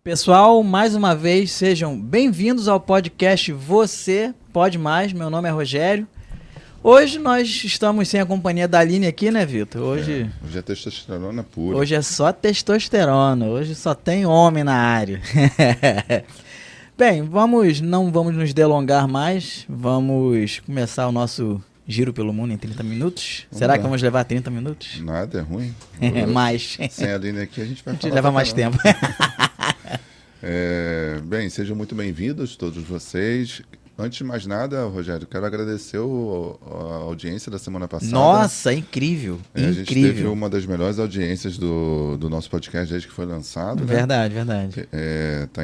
Pessoal, mais uma vez, sejam bem-vindos ao podcast Você Pode Mais. Meu nome é Rogério. Hoje nós estamos sem a companhia da Aline aqui, né, Vitor? Hoje é testosterona pura. Hoje é só testosterona, hoje só tem homem na área. Bem, não vamos nos delongar mais, vamos começar o nosso giro pelo mundo em 30 minutos. Será que vamos levar 30 minutos? Nada, é ruim. Mais. Sem a Aline aqui a gente vai falar. Leva mais tempo. Bem, sejam muito bem-vindos todos vocês. Antes de mais nada, Rogério, quero agradecer a audiência da semana passada. Nossa, incrível, incrível. A gente teve uma das melhores audiências do nosso podcast desde que foi lançado. Verdade, né? Verdade. Está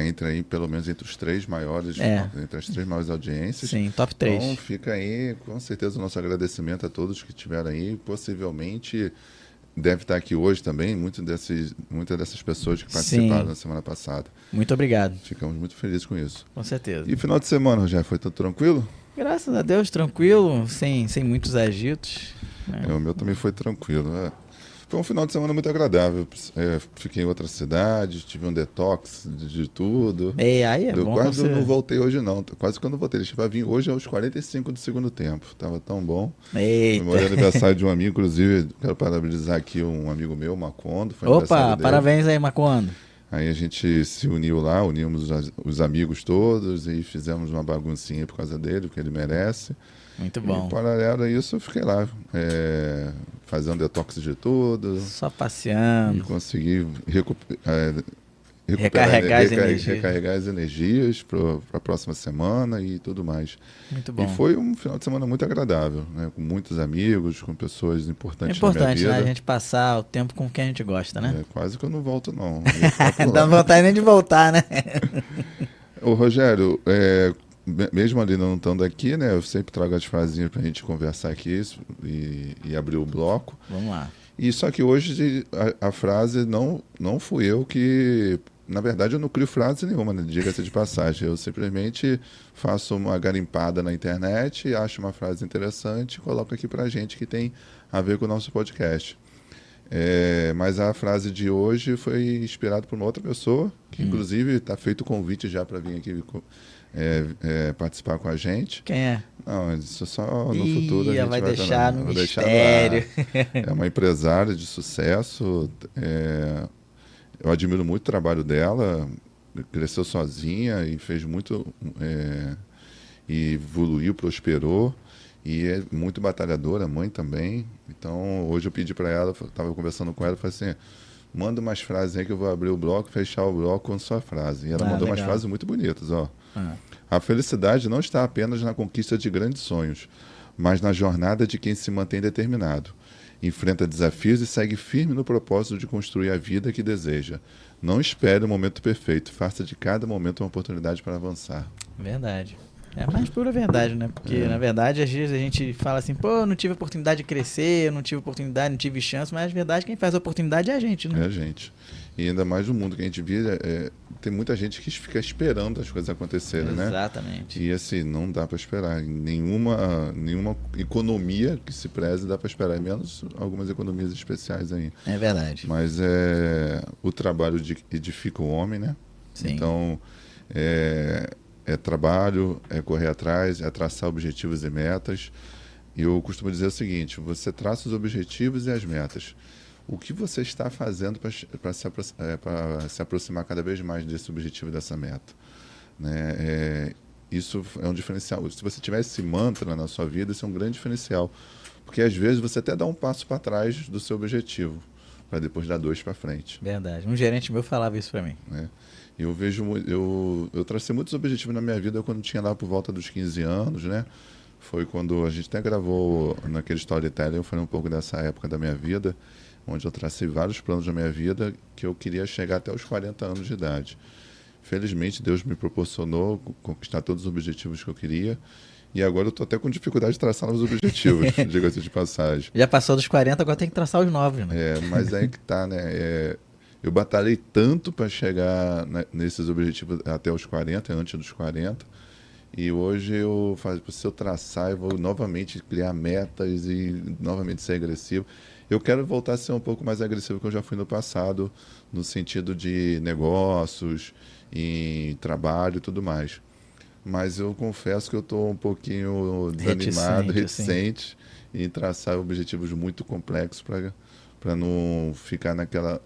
pelo menos entre os três maiores, entre as três maiores audiências. Sim, top 3. Então fica aí, com certeza, o nosso agradecimento a todos que estiveram aí. Possivelmente deve estar aqui hoje também, muitas dessas pessoas que participaram na semana passada. Muito obrigado. Ficamos muito felizes com isso. Com certeza. E final de semana, Rogério, foi tudo tranquilo? Graças a Deus, tranquilo, sem muitos agitos. O meu também foi tranquilo. Foi um final de semana muito agradável. Fiquei em outra cidade, tive um detox de tudo. Aí é bom. Quase eu não voltei hoje, não. Quase que eu não voltei. Deixei pra vir hoje aos 45 do segundo tempo. Tava tão bom. Eita. Foi aniversário de um amigo, inclusive, quero parabenizar aqui um amigo meu, Macondo. Opa, parabéns aí, Macondo. Aí a gente se uniu lá, unimos os amigos todos e fizemos uma baguncinha por causa dele, porque ele merece. Muito bom. E paralelo a isso, eu fiquei lá, fazendo detox de tudo. Só passeando. E consegui recarregar as energias para a próxima semana e tudo mais. Muito bom. E foi um final de semana muito agradável, né? Com muitos amigos, com pessoas importantes na minha vida. É importante, né? A gente passar o tempo com quem a gente gosta, né? Quase que eu não volto, não. Não dá vontade nem de voltar, né? Ô, Rogério, mesmo ali não estando aqui, né? Eu sempre trago as frasinhas para a gente conversar aqui e abrir o bloco. Vamos lá. E só que hoje a frase não fui eu que... Na verdade, eu não crio frase nenhuma, né? Diga-se de passagem. Eu simplesmente faço uma garimpada na internet, acho uma frase interessante e coloco aqui pra gente que tem a ver com o nosso podcast. Mas a frase de hoje foi inspirada por uma outra pessoa, que inclusive está feito o convite já para vir aqui participar com a gente. Quem é? Não, isso só no futuro a gente vai deixar no mistério. É uma empresária de sucesso. Eu admiro muito o trabalho dela. Cresceu sozinha e fez muito, e evoluiu, prosperou. E é muito batalhadora, mãe também. Então, hoje eu pedi para ela, estava conversando com ela, falei assim, manda umas frases aí que eu vou abrir o bloco, fechar o bloco com sua frase. E ela mandou umas frases muito bonitas, ó. A felicidade não está apenas na conquista de grandes sonhos, mas na jornada de quem se mantém determinado. Enfrenta desafios e segue firme no propósito de construir a vida que deseja. Não espere o momento perfeito, faça de cada momento uma oportunidade para avançar. Verdade. É a mais pura verdade, né? Porque, na verdade, às vezes a gente fala assim, pô, eu não tive oportunidade de crescer, eu não tive oportunidade, não tive chance, mas, na verdade, quem faz a oportunidade é a gente, né? É a gente. E ainda mais no mundo que a gente vive, tem muita gente que fica esperando as coisas acontecerem, né? Exatamente. E assim, não dá para esperar. Nenhuma economia que se preze dá para esperar, menos algumas economias especiais aí. É verdade. Mas o trabalho edifica o homem, né? Sim. Então, é trabalho, é correr atrás, é traçar objetivos e metas. E eu costumo dizer o seguinte, você traça os objetivos e as metas. O que você está fazendo para se aproximar cada vez mais desse objetivo e dessa meta? Né? Isso é um diferencial. Se você tiver esse mantra na sua vida, isso é um grande diferencial. Porque às vezes você até dá um passo para trás do seu objetivo, para depois dar 2 para frente. Verdade. Um gerente meu falava isso para mim. Eu tracei muitos objetivos na minha vida quando tinha lá por volta dos 15 anos, né? Foi quando a gente até gravou naquele Storytelling, eu falei um pouco dessa época da minha vida, onde eu tracei vários planos da minha vida que eu queria chegar até os 40 anos de idade. Felizmente, Deus me proporcionou conquistar todos os objetivos que eu queria. E agora eu estou até com dificuldade de traçar novos objetivos, diga-se de passagem. Já passou dos 40, agora tem que traçar os novos, né? Mas aí que tá, né? Eu batalhei tanto para chegar nesses objetivos até os 40, antes dos 40. E hoje se eu traçar, eu vou novamente criar metas e novamente ser agressivo. Eu quero voltar a ser um pouco mais agressivo que eu já fui no passado, no sentido de negócios, em trabalho e tudo mais. Mas eu confesso que eu estou um pouquinho desanimado, Reticente, assim. reticente em traçar objetivos muito complexos para não ficar naquela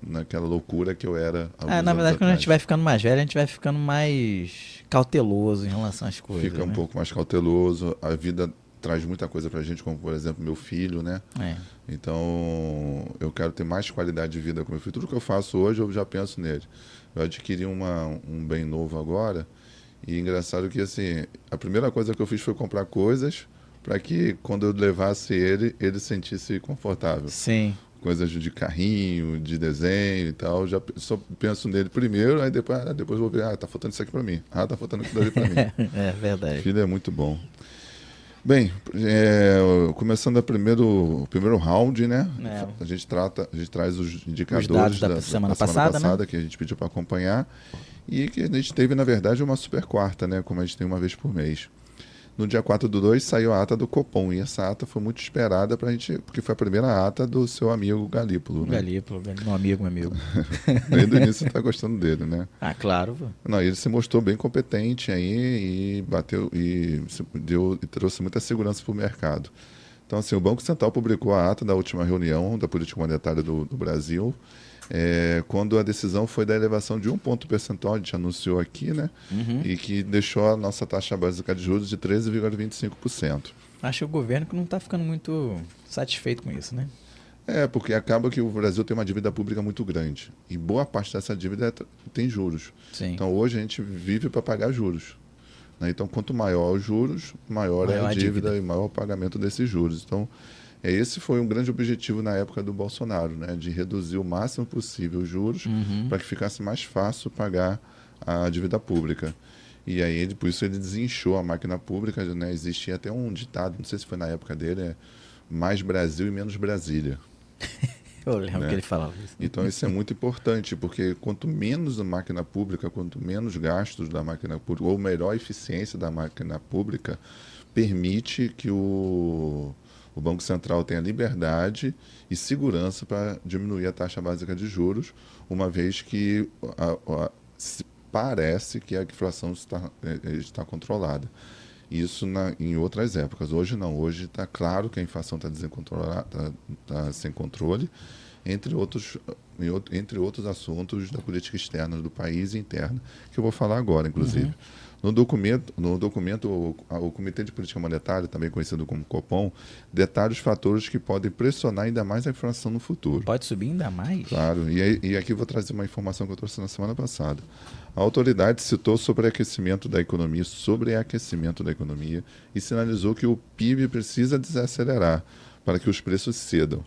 loucura que eu era há alguns Na anos verdade, quando a gente atrás. vai ficando mais velho, a gente vai ficando mais cauteloso em relação às coisas, Fica um né? pouco mais cauteloso, a vida traz muita coisa para a gente, como por exemplo meu filho, né? É. Então eu quero ter mais qualidade de vida com meu filho. Tudo que eu faço hoje eu já penso nele. Eu adquiri um bem novo agora. E engraçado que, assim, a primeira coisa que eu fiz foi comprar coisas para que, quando eu levasse ele, ele se sentisse confortável. Sim. Coisas de carrinho, de desenho e tal. Já só penso nele primeiro, aí depois vou ver, tá faltando isso aqui para mim. Tá faltando aquilo ali para mim. É verdade. Filho é muito bom. Bem, começando o primeiro round, né? É. A gente traz os indicadores Os dados da semana passada, né? que a gente pediu para acompanhar e que a gente teve, na verdade, uma super quarta, né? Como a gente tem uma vez por mês. No dia 4/2 saiu a ata do Copom e essa ata foi muito esperada pra gente, porque foi a primeira ata do seu amigo Galípolo, né? Galípolo, meu amigo. Desde o início você tá gostando dele, né? Claro. Pô. Não, ele se mostrou bem competente aí e bateu e trouxe muita segurança para o mercado. Então, assim, o Banco Central publicou a ata da última reunião da política monetária do Brasil, quando a decisão foi da elevação de 1 ponto percentual, a gente anunciou aqui, né? Uhum. E que deixou a nossa taxa básica de juros de 13,25%. Acho o governo que não está ficando muito satisfeito com isso, né? Porque acaba que o Brasil tem uma dívida pública muito grande. E boa parte dessa dívida tem juros. Sim. Então, hoje a gente vive para pagar juros. Né? Então, quanto maior os juros, maior é a dívida e maior o pagamento desses juros. Então, esse foi um grande objetivo na época do Bolsonaro, né? De reduzir o máximo possível os juros para que ficasse mais fácil pagar a dívida pública. E aí, por isso, ele desinchou a máquina pública. Né? Existia até um ditado, não sei se foi na época dele, mais Brasil e menos Brasília. Eu lembro que ele falava isso. Então isso é muito importante, porque quanto menos a máquina pública, quanto menos gastos da máquina pública, ou melhor a eficiência da máquina pública, permite que o Banco Central tenha liberdade e segurança para diminuir a taxa básica de juros, uma vez que parece que a inflação está controlada. Isso em outras épocas. Hoje não. Hoje está claro que a inflação está descontrolada, está sem controle, entre outros assuntos da política externa do país e interna, que eu vou falar agora, inclusive. No documento, o Comitê de Política Monetária, também conhecido como Copom, detalha os fatores que podem pressionar ainda mais a inflação no futuro. Pode subir ainda mais? Claro, e aqui eu vou trazer uma informação que eu trouxe na semana passada. A autoridade citou sobreaquecimento da economia e sinalizou que o PIB precisa desacelerar para que os preços cedam.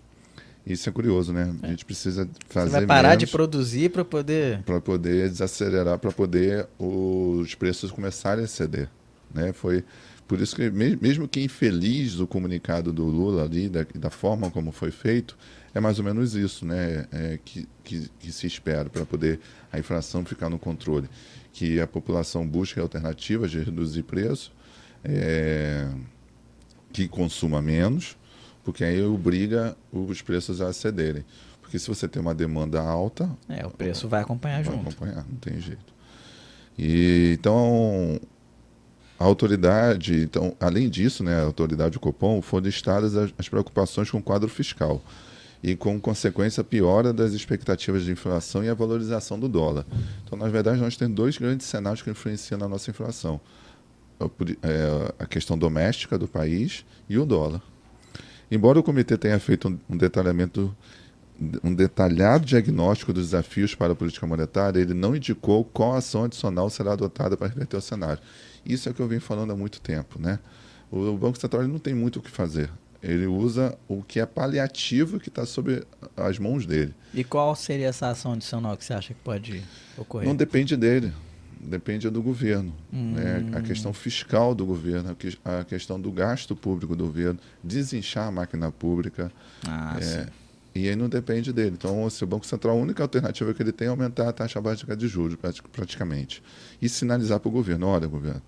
Isso é curioso, né? A gente precisa fazer. Você vai parar menos de produzir para poder. Para poder desacelerar, para poder os preços começarem a ceder. Né? Foi por isso que, mesmo que infeliz o comunicado do Lula ali, da forma como foi feito, é mais ou menos isso, né? Que se espera para poder a inflação ficar no controle. Que a população busque alternativas de reduzir preço, que consuma menos, porque aí obriga os preços a cederem. Porque se você tem uma demanda alta... o preço vai acompanhar junto. Vai acompanhar, não tem jeito. Então, a autoridade... Então, além disso, né, a autoridade do Copom foram listadas as preocupações com o quadro fiscal e, com consequência, a piora das expectativas de inflação e a valorização do dólar. Então, na verdade, nós temos dois grandes cenários que influenciam na nossa inflação. A questão doméstica do país e o dólar. Embora o comitê tenha feito um detalhado diagnóstico dos desafios para a política monetária, ele não indicou qual ação adicional será adotada para reverter o cenário. Isso é o que eu venho falando há muito tempo, né? O Banco Central não tem muito o que fazer. Ele usa o que é paliativo que está sob as mãos dele. E qual seria essa ação adicional que você acha que pode ocorrer? Não depende dele. Depende do governo. Né? A questão fiscal do governo, a questão do gasto público do governo, desinchar a máquina pública. Sim. E aí não depende dele. Então, o Banco Central, a única alternativa que ele tem é aumentar a taxa básica de juros, praticamente. E sinalizar para o governo, olha, governo,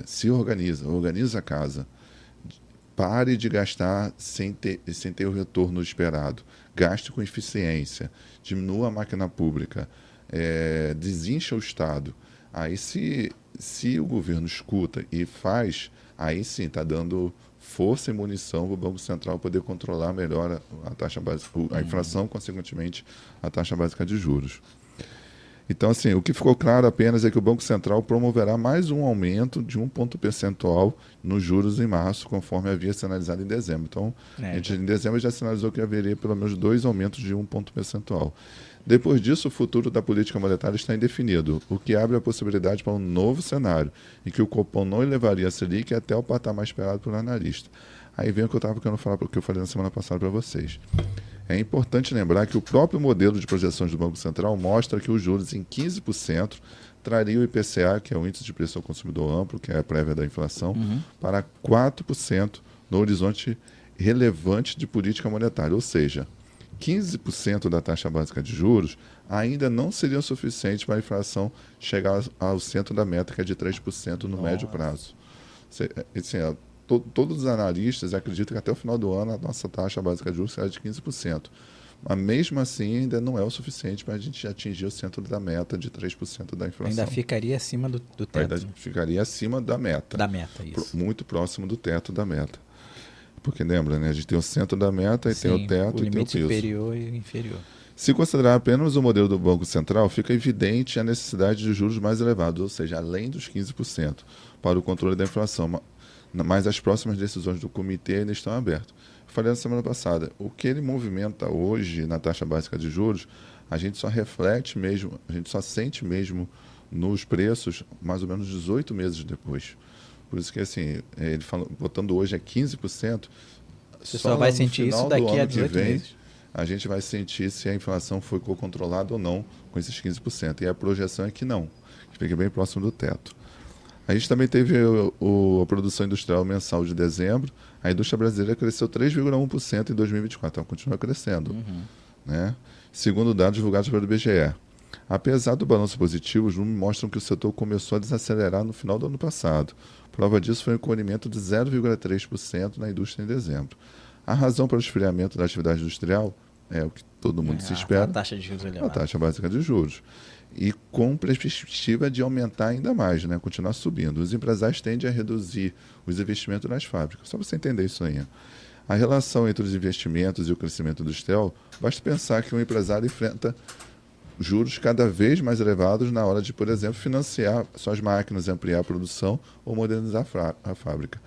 se organiza a casa. pare de gastar sem ter o retorno esperado. Gaste com eficiência, diminua a máquina pública, desincha o Estado. Aí, se o governo escuta e faz, aí sim está dando força e munição para o Banco Central poder controlar melhor a taxa básica, a inflação, consequentemente, a taxa básica de juros. Então, assim, o que ficou claro apenas é que o Banco Central promoverá mais um aumento de 1 ponto percentual nos juros em março, conforme havia sinalizado em dezembro. Então, em dezembro já sinalizou que haveria pelo menos 2 aumentos de 1 ponto percentual. Depois disso, o futuro da política monetária está indefinido, o que abre a possibilidade para um novo cenário, em que o Copom não elevaria a Selic até o patamar esperado pelo analista. Aí vem o que eu estava querendo falar, porque eu falei na semana passada para vocês. É importante lembrar que o próprio modelo de projeções do Banco Central mostra que os juros em 15% traria o IPCA, que é o Índice de Preço ao Consumidor Amplo, que é a prévia da inflação, para 4% no horizonte relevante de política monetária. Ou seja, 15% da taxa básica de juros ainda não seriam suficientes para a inflação chegar ao centro da meta, que é de 3% no médio prazo. Assim, todos os analistas acreditam que até o final do ano a nossa taxa básica de juros será de 15%. Mas mesmo assim ainda não é o suficiente para a gente atingir o centro da meta de 3% da inflação. Ainda ficaria acima do teto. Ainda ficaria acima da meta. Da meta, isso. Muito próximo do teto da meta. Porque lembra, né? A gente tem o centro da meta, e tem o teto e tem o piso. O limite superior e inferior. Se considerar apenas o modelo do Banco Central, fica evidente a necessidade de juros mais elevados, ou seja, além dos 15%, para o controle da inflação. Mas as próximas decisões do comitê ainda estão abertas. Falei na semana passada, o que ele movimenta hoje na taxa básica de juros, a gente só reflete mesmo, a gente só sente mesmo nos preços mais ou menos 18 meses depois. Por isso que, assim, ele falou, botando hoje é 15%. Você só vai sentir isso daqui a 18 meses. A gente vai sentir se a inflação foi controlada ou não com esses 15%. E a projeção é que não, que fique bem próximo do teto. A gente também teve a produção industrial mensal de dezembro. A indústria brasileira cresceu 3,1% em 2024, então continua crescendo. Né? Segundo dados divulgados pelo IBGE. Apesar do balanço positivo, os números mostram que o setor começou a desacelerar no final do ano passado. Prova disso foi o encolhimento de 0,3% na indústria em dezembro. A razão para o esfriamento da atividade industrial é o que todo mundo se espera. A taxa de juros elevada. A taxa básica de juros. E com perspectiva de aumentar ainda mais, né? Continuar subindo. Os empresários tendem a reduzir os investimentos nas fábricas. Só para você entender isso aí. A relação entre os investimentos e o crescimento industrial, basta pensar que um empresário enfrenta juros cada vez mais elevados na hora de, por exemplo, financiar suas máquinas, ampliar a produção ou modernizar a fábrica.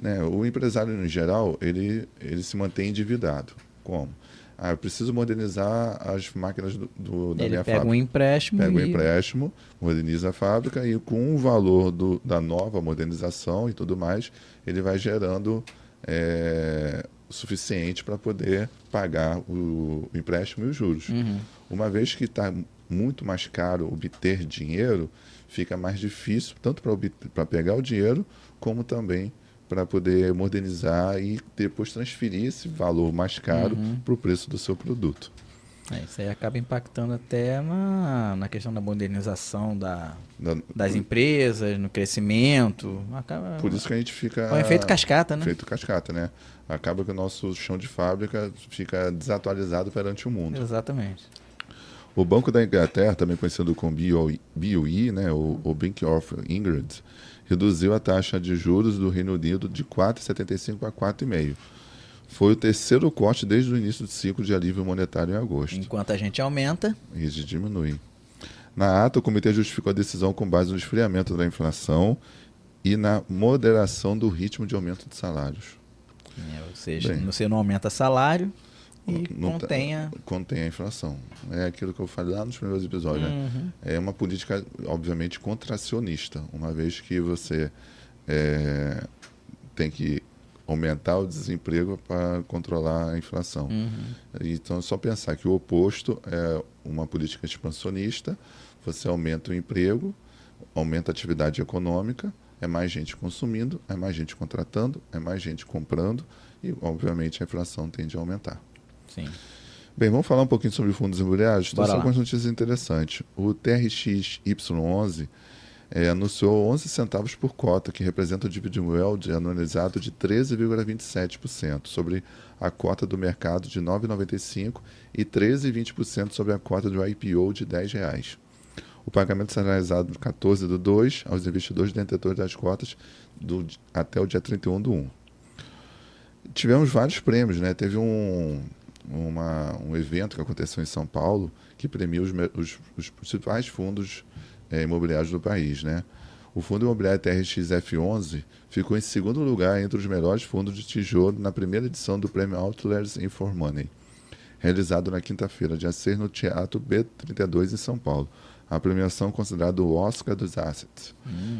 Né? O empresário, em geral, ele se mantém endividado. Como? Eu preciso modernizar as máquinas da minha fábrica. Ele pega um empréstimo. Pega um empréstimo, moderniza a fábrica e com o valor da nova modernização e tudo mais, ele vai gerando o suficiente para poder pagar o empréstimo e os juros. Uma vez que está muito mais caro obter dinheiro, fica mais difícil tanto para pegar o dinheiro, como também para poder modernizar e depois transferir esse valor mais caro para o preço do seu produto. Isso aí acaba impactando até na questão da modernização das empresas, no crescimento. Por isso que a gente fica... É um efeito cascata, né? Efeito cascata, né? Acaba que o nosso chão de fábrica fica desatualizado perante o mundo. Exatamente. O Banco da Inglaterra, também conhecido como BOE, né, o Bank of England, reduziu a taxa de juros do Reino Unido de 4,75 para 4,5. Foi o terceiro corte desde o início do ciclo de alívio monetário em agosto. Enquanto a gente aumenta... E diminui. Na ata, o comitê justificou a decisão com base no esfriamento da inflação e na moderação do ritmo de aumento de salários. Ou seja, você não aumenta salário e contém a inflação. É aquilo que eu falei lá nos primeiros episódios. Né? É uma política, obviamente, contracionista, uma vez que você tem que aumentar o desemprego para controlar a inflação. Então, é só pensar que o oposto é uma política expansionista, você aumenta o emprego, aumenta a atividade econômica, é mais gente consumindo, é mais gente contratando, é mais gente comprando e, obviamente, a inflação tende a aumentar. Sim. Bem, vamos falar um pouquinho sobre fundos imobiliários. Então, são lá. algumas notícias interessantes. O TRX-Y11 anunciou 11 centavos por cota, que representa o dividend yield anualizado de 13,27% sobre a cota do mercado de R$ 9,95 e 13,20% sobre a cota do IPO de R$ 10. O pagamento será realizado no 14/2 aos investidores detentores das cotas até o dia 31/1. Tivemos vários prêmios, né? Teve um evento que aconteceu em São Paulo que premia os principais fundos imobiliários do país, né? O fundo imobiliário TRX-F11 ficou em segundo lugar entre os melhores fundos de tijolo na primeira edição do prêmio Outliers in for Money, realizado na quinta-feira, dia 6, no Teatro B32, em São Paulo. A premiação, considerada o Oscar dos Assets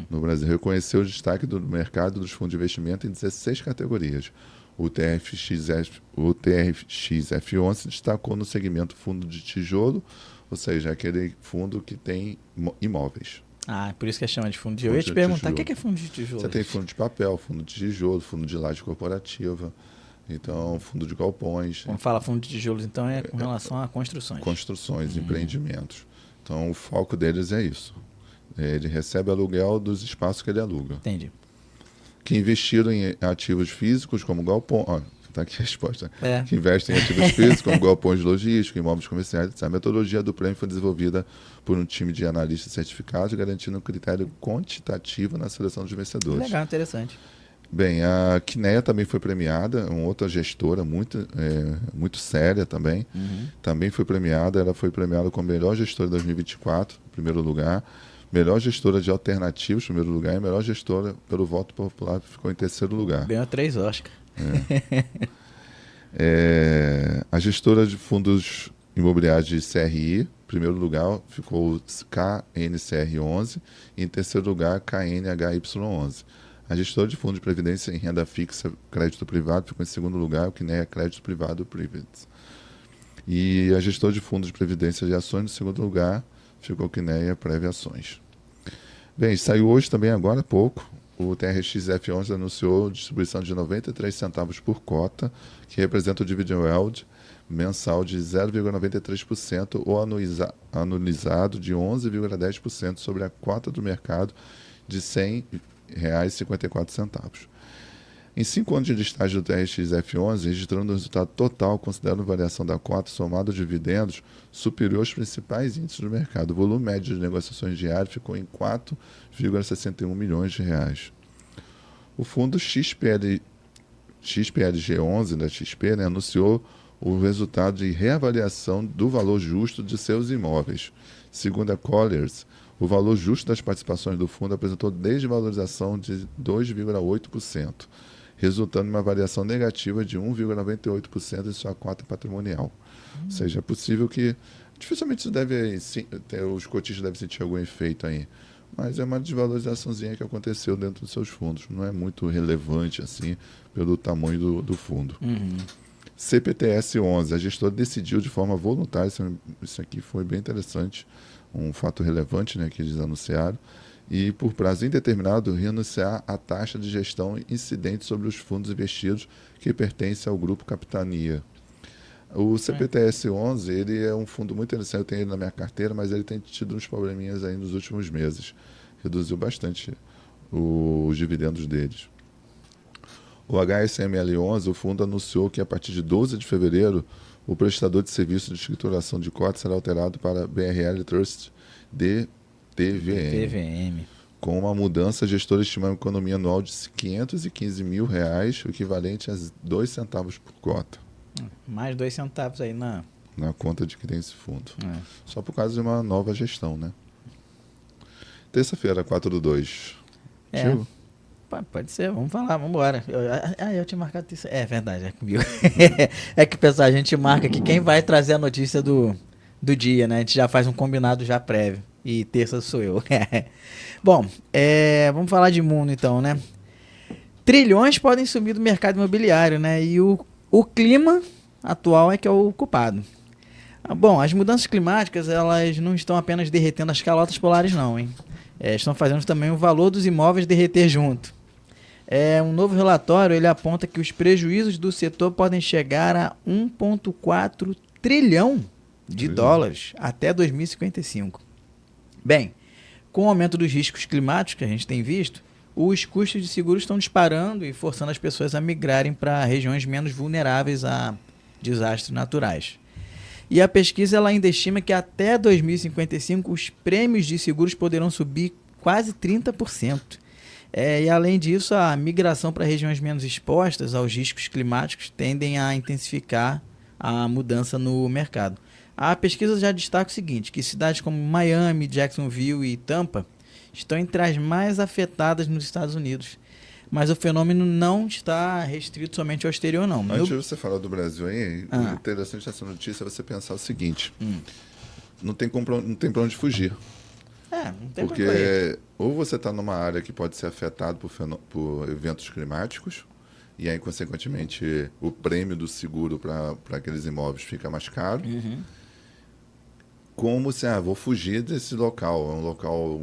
no Brasil, reconheceu o destaque do mercado dos fundos de investimento em 16 categorias. O TRX-F11 destacou no segmento fundo de tijolo, ou seja, aquele fundo que tem imóveis. Por isso que chama de fundo de tijolo. Eu ia te perguntar, o que é fundo de tijolo? Você tem fundo de papel, fundo de tijolo, fundo de laje corporativa, então fundo de galpões. Quando fala fundo de tijolos, então é com relação a construções. Construções, empreendimentos. Então o foco deles é isso. Ele recebe aluguel dos espaços que ele aluga. Entendi. Que investiram em ativos físicos como galpões. Está aqui a resposta. Que investem em ativos físicos como galpões logísticos, imóveis comerciais, etc. A metodologia do prêmio foi desenvolvida por um time de analistas certificados, garantindo um critério quantitativo na seleção dos vencedores. Legal, interessante. Bem, a Kinea também foi premiada, uma outra gestora muito séria também. Também foi premiada, ela foi premiada como melhor gestora de 2024, em primeiro lugar. Melhor gestora de alternativos, em primeiro lugar. E melhor gestora pelo voto popular, ficou em terceiro lugar. Ganhou 3 Oscar. A gestora de fundos imobiliários de CRI, em primeiro lugar, ficou KNCR11 e em terceiro lugar, KNHY11. A gestora de fundos de previdência em renda fixa, crédito privado, ficou em segundo lugar, o Kinea Crédito Privado Privates. E a gestora de fundos de previdência de ações, no segundo lugar, ficou o Kinea Prévia Ações. Bem, saiu hoje também, agora há pouco, o TRX-F11 anunciou distribuição de 93 centavos por cota, que representa o dividend yield mensal de 0,93% ou anualizado de 11,10% sobre a cota do mercado de R$ 100,54. Em 5 anos de listagem do TRX-F11, registrando um resultado total, considerando variação da cota somada de dividendos, superior aos principais índices do mercado. O volume médio de negociações diárias ficou em 4,61 milhões de reais. O fundo XPLG11 da XP, né, anunciou o resultado de reavaliação do valor justo de seus imóveis. Segundo a Colliers, o valor justo das participações do fundo apresentou desvalorização de 2,8%, resultando em uma variação negativa de 1,98% em sua cota patrimonial. Ou seja, é possível que... Dificilmente isso os cotistas devem sentir algum efeito aí, mas é uma desvalorizaçãozinha que aconteceu dentro dos seus fundos. Não é muito relevante assim pelo tamanho do fundo. CPTS11, a gestora decidiu de forma voluntária, isso aqui foi bem interessante, um fato relevante, né, que eles anunciaram, e por prazo indeterminado renunciar à taxa de gestão incidente sobre os fundos investidos que pertencem ao Grupo Capitania. O CPTS11, ele é um fundo muito interessante, eu tenho ele na minha carteira, mas ele tem tido uns probleminhas aí nos últimos meses. Reduziu bastante os dividendos deles. O HSML11, o fundo anunciou que a partir de 12 de fevereiro, o prestador de serviço de escrituração de cotas será alterado para BRL Trust DTVM. Com uma mudança, a gestora estima uma economia anual de R$ 515 mil, o equivalente a 2 centavos por cota. Mais 2 centavos aí na conta de quem tem esse fundo. Só por causa de uma nova gestão, né? Terça-feira, 4/2. Pode ser, vamos falar, vamos embora. Eu tinha marcado isso. É verdade, é comigo. É que, pessoal, a gente marca aqui quem vai trazer a notícia do dia, né? A gente já faz um combinado já prévio. E terça sou eu. Bom, vamos falar de mundo então, né? Trilhões podem sumir do mercado imobiliário, né? E o clima atual é que é o culpado. Bom, as mudanças climáticas, elas não estão apenas derretendo as calotas polares, não, hein? Estão fazendo também o valor dos imóveis derreter junto. Um novo relatório, ele aponta que os prejuízos do setor podem chegar a 1,4 trilhão de dólares até 2055. Bem, Com o aumento dos riscos climáticos que a gente tem visto, os custos de seguro estão disparando e forçando as pessoas a migrarem para regiões menos vulneráveis a desastres naturais. E a pesquisa ela ainda estima que até 2055 os prêmios de seguros poderão subir quase 30%. E além disso, a migração para regiões menos expostas aos riscos climáticos tendem a intensificar a mudança no mercado. A pesquisa já destaca o seguinte, que cidades como Miami, Jacksonville e Tampa estão entre as mais afetadas nos Estados Unidos. Mas o fenômeno não está restrito somente ao exterior, não. Antes de você falar do Brasil aí, o interessante dessa notícia é você pensar o seguinte, não tem pra onde fugir. Não tem porque ou você está numa área que pode ser afetada por eventos climáticos, e aí, consequentemente, o prêmio do seguro para aqueles imóveis fica mais caro. Como se, vou fugir desse local. É um local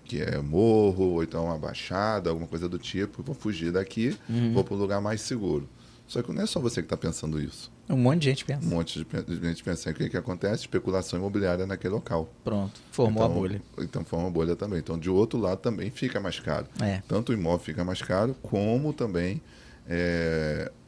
que é morro, ou então uma baixada, alguma coisa do tipo. Vou fugir daqui, vou para um lugar mais seguro. Só que não é só você que está pensando isso. Um monte de gente pensa. Um monte de gente pensa. O que acontece? Especulação imobiliária naquele local. Pronto, formou a bolha. Então, forma a bolha também. Então, de outro lado, também fica mais caro. Tanto o imóvel fica mais caro, como também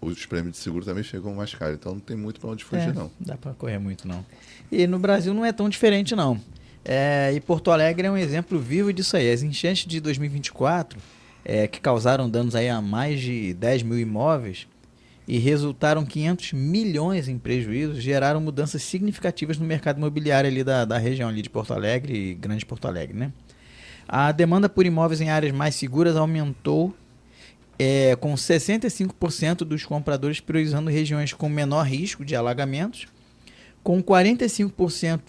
os prêmios de seguro também ficam mais caros. Então, não tem muito para onde fugir, não. Dá para correr muito, não. E no Brasil não é tão diferente, não. E Porto Alegre é um exemplo vivo disso aí. As enchentes de 2024, que causaram danos aí a mais de 10 mil imóveis e resultaram 500 milhões em prejuízos, geraram mudanças significativas no mercado imobiliário ali da região ali de Porto Alegre e Grande Porto Alegre, né? A demanda por imóveis em áreas mais seguras aumentou com 65% dos compradores priorizando regiões com menor risco de alagamentos, com 45%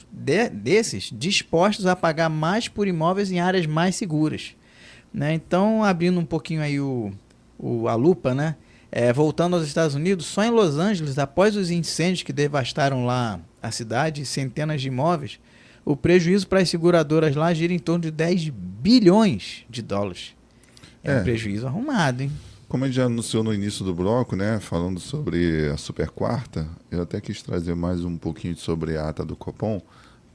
desses dispostos a pagar mais por imóveis em áreas mais seguras, né? Então, abrindo um pouquinho aí a lupa, né? Voltando aos Estados Unidos, só em Los Angeles, após os incêndios que devastaram lá a cidade e centenas de imóveis, o prejuízo para as seguradoras lá gira em torno de 10 bilhões de dólares. Um prejuízo arrumado, hein? Como a gente já anunciou no início do bloco, né, falando sobre a Super Quarta, eu até quis trazer mais um pouquinho sobre a ata do Copom,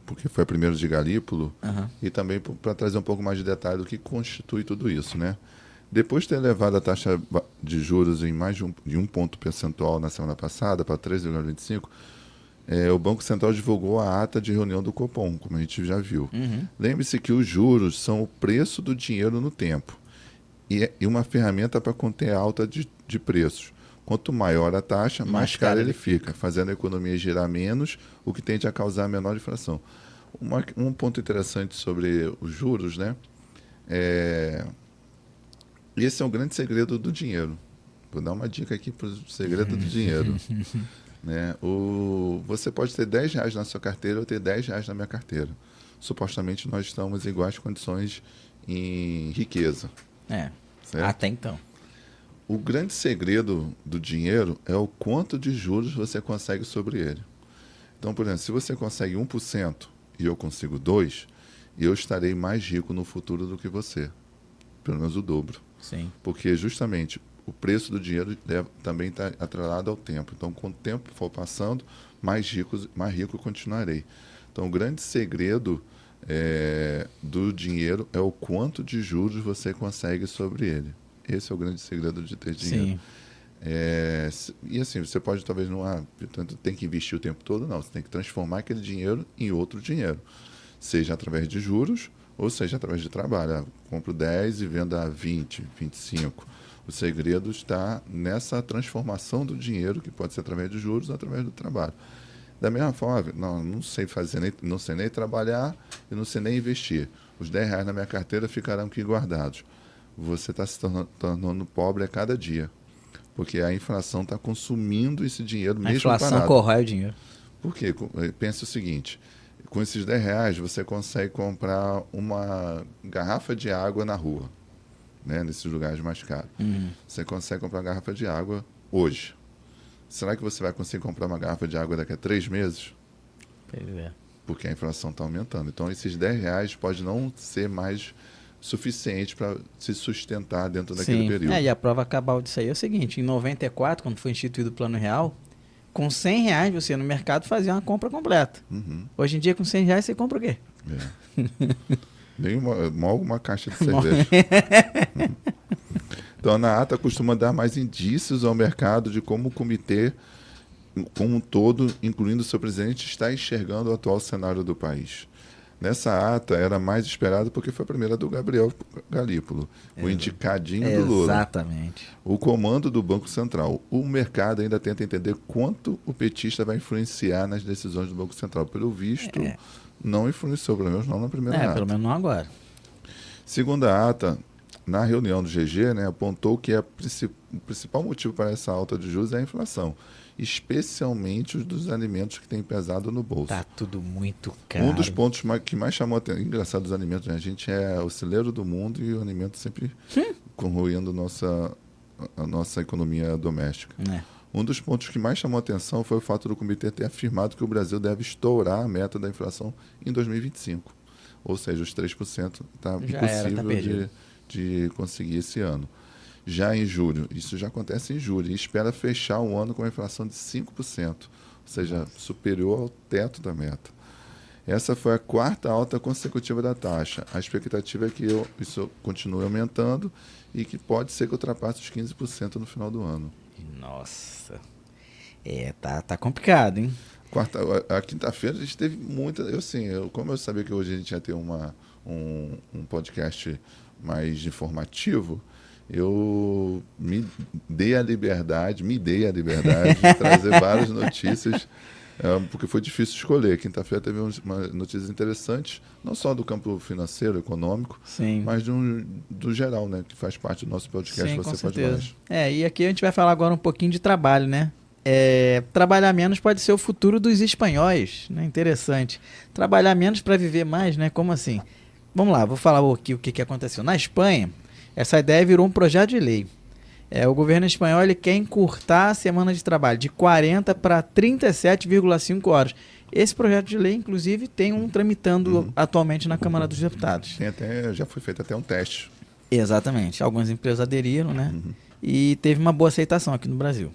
porque foi a primeira de Galípolo, e também para trazer um pouco mais de detalhe do que constitui tudo isso, né? Depois de ter elevado a taxa de juros em mais de um ponto percentual na semana passada, para 3,25%, o Banco Central divulgou a ata de reunião do Copom, como a gente já viu. Lembre-se que os juros são o preço do dinheiro no tempo e uma ferramenta para conter a alta de preços. Quanto maior a taxa, mais caro ele fica, fazendo a economia girar menos, o que tende a causar menor inflação. Um ponto interessante sobre os juros, né? Esse é o grande segredo do dinheiro. Vou dar uma dica aqui para o segredo do dinheiro. Né? Você pode ter R$10 na sua carteira ou ter R$10 na minha carteira. Supostamente nós estamos em iguais condições em riqueza. Certo? Até então. O grande segredo do dinheiro é o quanto de juros você consegue sobre ele. Então, por exemplo, se você consegue 1% e eu consigo 2%, eu estarei mais rico no futuro do que você. Pelo menos o dobro. Sim. Porque justamente o preço do dinheiro também está atrelado ao tempo. Então, com o tempo for passando, mais rico continuarei. Então, o grande segredo do dinheiro é o quanto de juros você consegue sobre ele. Esse é o grande segredo de ter dinheiro. Sim. E assim, você pode talvez portanto, tem que investir o tempo todo, não. Você tem que transformar aquele dinheiro em outro dinheiro. Seja através de juros, ou seja através de trabalho. Compro 10 e vendo a 20, 25. O segredo está nessa transformação do dinheiro, que pode ser através de juros ou através do trabalho. Da mesma forma, não sei fazer, não sei nem trabalhar e não sei nem investir. Os R$10 na minha carteira ficarão aqui guardados. Você está se tornando pobre a cada dia. Porque a inflação está consumindo esse dinheiro mesmo parado. A inflação corrói o dinheiro. Por quê? Pense o seguinte, com esses R$10 você consegue comprar uma garrafa de água na rua, né? Nesses lugares mais caros. Você consegue comprar uma garrafa de água hoje. Será que você vai conseguir comprar uma garrafa de água daqui a 3 meses? Pois é. Porque a inflação está aumentando. Então, esses R$10 pode não ser mais suficiente para se sustentar dentro daquele período. E a prova cabal disso aí é o seguinte, em 94, quando foi instituído o Plano Real, com R$100 você no mercado fazia uma compra completa. Hoje em dia, com R$100 você compra o quê? Nem mal uma caixa de cerveja. Então, na ata costuma dar mais indícios ao mercado de como o comitê, como um todo, incluindo o seu presidente, está enxergando o atual cenário do país. Nessa ata era mais esperado porque foi a primeira do Gabriel Galípolo, o indicadinho do Lula. Exatamente. O comando do Banco Central. O mercado ainda tenta entender quanto o petista vai influenciar nas decisões do Banco Central. Pelo visto, não influenciou, pelo menos não na primeira ata. Pelo menos não agora. Segunda ata, na reunião do GG, né, apontou que o principal motivo para essa alta de juros é a inflação, especialmente os dos alimentos que têm pesado no bolso. Tá tudo muito caro. Um dos pontos que mais chamou a atenção, engraçado dos alimentos, né? A gente é o celeiro do mundo e o alimento sempre corroendo a nossa economia doméstica. Um dos pontos que mais chamou a atenção foi o fato do comitê ter afirmado que o Brasil deve estourar a meta da inflação em 2025. Ou seja, os 3% está impossível de conseguir esse ano. Já em julho, isso já acontece em julho, e espera fechar o ano com uma inflação de 5%, ou seja, superior ao teto da meta. Essa foi a quarta alta consecutiva da taxa. A expectativa é que isso continue aumentando e que pode ser que ultrapasse os 15% no final do ano. Nossa, tá complicado, hein? A quinta-feira a gente teve muita... Como eu sabia que hoje a gente ia ter um podcast mais informativo, eu me dei a liberdade de trazer várias notícias, porque foi difícil escolher. Quinta-feira teve umas notícias interessantes, não só do campo financeiro, econômico, mas do geral, né, que faz parte do nosso podcast. Sim, Você com Pode certeza. Mais. E aqui a gente vai falar agora um pouquinho de trabalho, né? Trabalhar menos pode ser o futuro dos espanhóis, né? Interessante. Trabalhar menos para viver mais, né? Como assim? Vamos lá, vou falar aqui o que aconteceu. Na Espanha, essa ideia virou um projeto de lei. O governo espanhol ele quer encurtar a semana de trabalho de 40 para 37,5 horas. Esse projeto de lei, inclusive, tem um tramitando atualmente na Câmara dos Deputados. Já foi feito até um teste. Exatamente. Algumas empresas aderiram, né? E teve uma boa aceitação aqui no Brasil.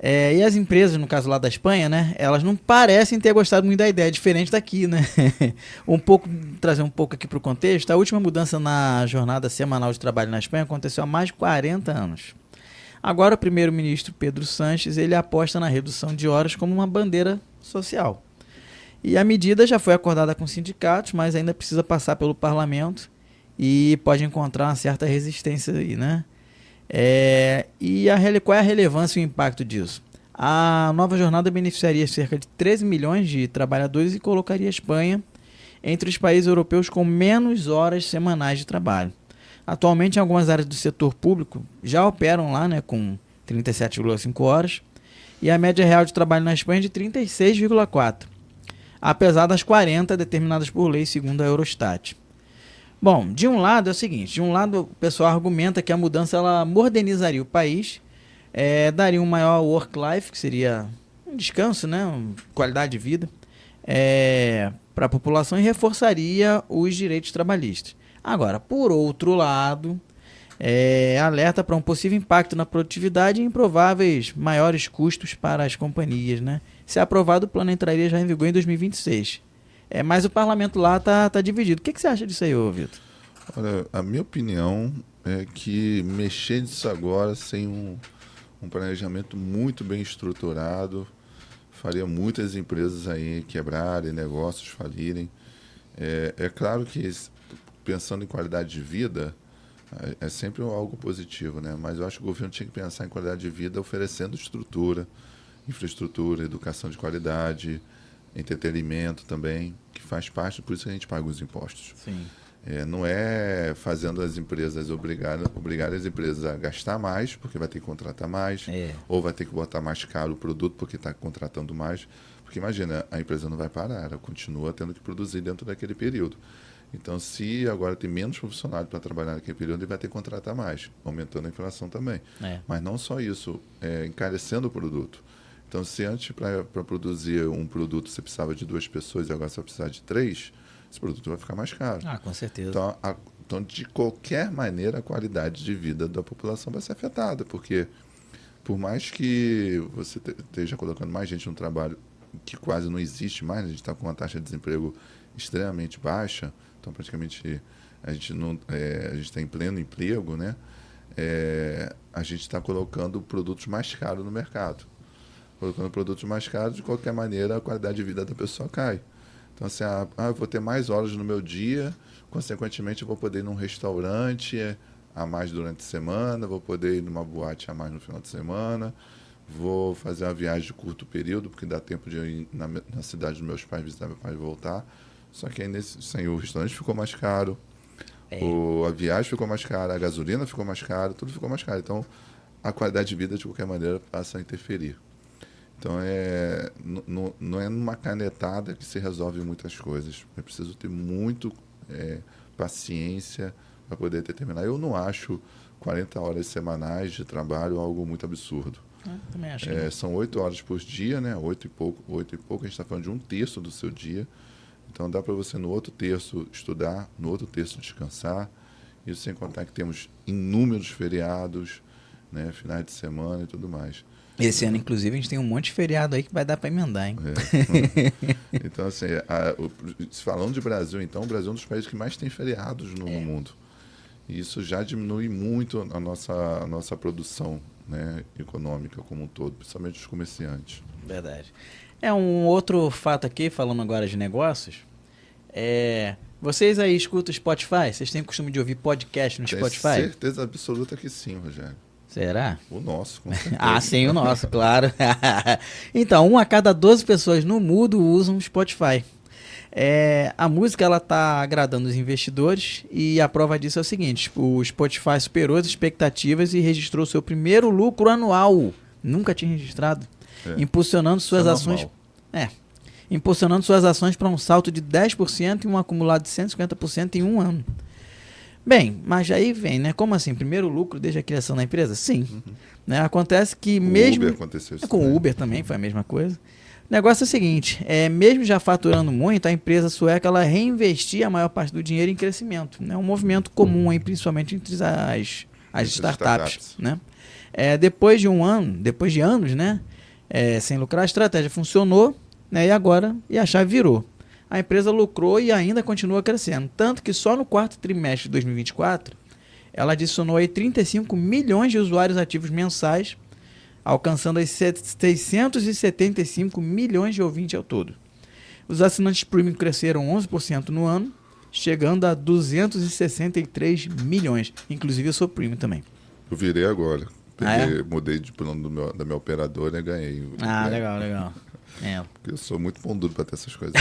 E as empresas, no caso lá da Espanha, né, elas não parecem ter gostado muito da ideia, diferente daqui, né? Trazer um pouco aqui para o contexto, a última mudança na jornada semanal de trabalho na Espanha aconteceu há mais de 40 anos. Agora o primeiro-ministro Pedro Sánchez, ele aposta na redução de horas como uma bandeira social. E a medida já foi acordada com sindicatos, mas ainda precisa passar pelo parlamento e pode encontrar uma certa resistência aí, né? Qual é a relevância e o impacto disso? A nova jornada beneficiaria cerca de 13 milhões de trabalhadores e colocaria a Espanha entre os países europeus com menos horas semanais de trabalho. Atualmente, em algumas áreas do setor público já operam lá, né, com 37,5 horas, e a média real de trabalho na Espanha é de 36,4, apesar das 40 determinadas por lei, segundo a Eurostat. Bom, de um lado é o seguinte, de um lado o pessoal argumenta que a mudança ela modernizaria o país, daria um maior work-life, que seria um descanso, né, uma qualidade de vida, para a população e reforçaria os direitos trabalhistas. Agora, por outro lado, alerta para um possível impacto na produtividade e improváveis maiores custos para as companhias, né? Se aprovado, o plano entraria já em vigor em 2026. Mas o parlamento lá tá dividido. O que você acha disso aí, Vitor? Olha, a minha opinião é que mexer nisso agora sem um planejamento muito bem estruturado faria muitas empresas aí quebrarem, negócios falirem. É claro que pensando em qualidade de vida é sempre algo positivo, né? Mas eu acho que o governo tinha que pensar em qualidade de vida oferecendo infraestrutura, educação de qualidade, entretenimento também, que faz parte, por isso que a gente paga os impostos. Sim. Não é fazendo as empresas obrigar as empresas a gastar mais, porque vai ter que contratar mais, ou vai ter que botar mais caro o produto porque está contratando mais. Porque imagina, a empresa não vai parar, ela continua tendo que produzir dentro daquele período. Então, se agora tem menos funcionário para trabalhar naquele período, ele vai ter que contratar mais, aumentando a inflação também. Mas não só isso, encarecendo o produto. Então, se antes para produzir um produto você precisava de 2 pessoas e agora você vai precisar de 3, esse produto vai ficar mais caro. Com certeza. Então, de qualquer maneira, a qualidade de vida da população vai ser afetada, porque por mais que você esteja colocando mais gente no trabalho que quase não existe mais, a gente está com uma taxa de desemprego extremamente baixa, então Então, praticamente, a gente está em pleno emprego, né? A gente está colocando produtos mais caros no mercado. Colocando produtos mais caros, de qualquer maneira, a qualidade de vida da pessoa cai. Então, assim, eu vou ter mais horas no meu dia, consequentemente, eu vou poder ir num restaurante a mais durante a semana, vou poder ir numa boate a mais no final de semana, vou fazer uma viagem de curto período, porque dá tempo de eu ir na cidade dos meus pais, visitar meu pai e voltar. Só que aí o restaurante ficou mais caro, a viagem ficou mais cara, a gasolina ficou mais cara, tudo ficou mais caro. Então, a qualidade de vida, de qualquer maneira, passa a interferir. Então, não é numa canetada que se resolve muitas coisas. É preciso ter muito paciência para poder determinar. Eu não acho 40 horas semanais de trabalho algo muito absurdo. Também acho são 8 horas por dia, né? 8 e pouco, a gente está falando de 1/3 do seu dia. Então, dá para você, no outro terço, estudar, no outro terço, descansar. Isso sem contar que temos inúmeros feriados, né? Finais de semana e tudo mais. Esse ano, inclusive, a gente tem um monte de feriado aí que vai dar para emendar, hein? Então, assim, falando de Brasil, então, o Brasil é um dos países que mais tem feriados no mundo. E isso já diminui muito a nossa produção, né, econômica como um todo, principalmente os comerciantes. Verdade. Um outro fato aqui, falando agora de negócios, vocês aí escutam o Spotify? Vocês têm o costume de ouvir podcast no Spotify? Tenho certeza absoluta que sim, Rogério. Será? O nosso, com certeza. Sim, o nosso, claro. Então, 1 a cada 12 pessoas no mundo usam o Spotify. A música ela está agradando os investidores e a prova disso é o seguinte: o Spotify superou as expectativas e registrou seu primeiro lucro anual. Nunca tinha registrado. Impulsionando suas ações. Impulsionando suas ações para um salto de 10% e um acumulado de 150% em um ano. Bem, mas aí vem, né? Como assim? Primeiro lucro desde a criação da empresa? Sim. Né? Acontece que mesmo... Uber aconteceu isso com o Uber também foi a mesma coisa. O negócio é o seguinte, mesmo já faturando muito, a empresa sueca ela reinvestia a maior parte do dinheiro em crescimento. É né? Um movimento comum, aí, principalmente entre as startups. Né? Depois de anos, né? Sem lucrar, a estratégia funcionou, né? E a chave virou. A empresa lucrou e ainda continua crescendo. Tanto que só no quarto trimestre de 2024, ela adicionou aí 35 milhões de usuários ativos mensais, alcançando as 675 milhões de ouvintes ao todo. Os assinantes premium cresceram 11% no ano, chegando a 263 milhões. Inclusive eu sou premium também. Eu virei agora. Mudei de plano da minha operadora e ganhei. Legal. Porque eu sou muito pão duro para ter essas coisas.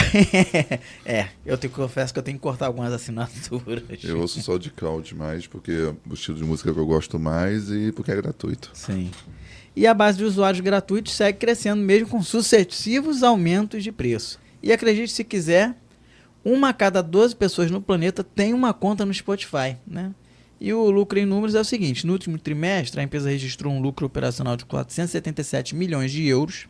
Eu confesso que eu tenho que cortar algumas assinaturas. Eu ouço só de cloud mais, porque é o estilo de música que eu gosto mais e porque é gratuito. Sim. E a base de usuários gratuitos segue crescendo mesmo com sucessivos aumentos de preço. E acredite se quiser, 1 a cada 12 pessoas no planeta tem uma conta no Spotify, né? E o lucro em números é o seguinte: no último trimestre, a empresa registrou um lucro operacional de 477 milhões de euros.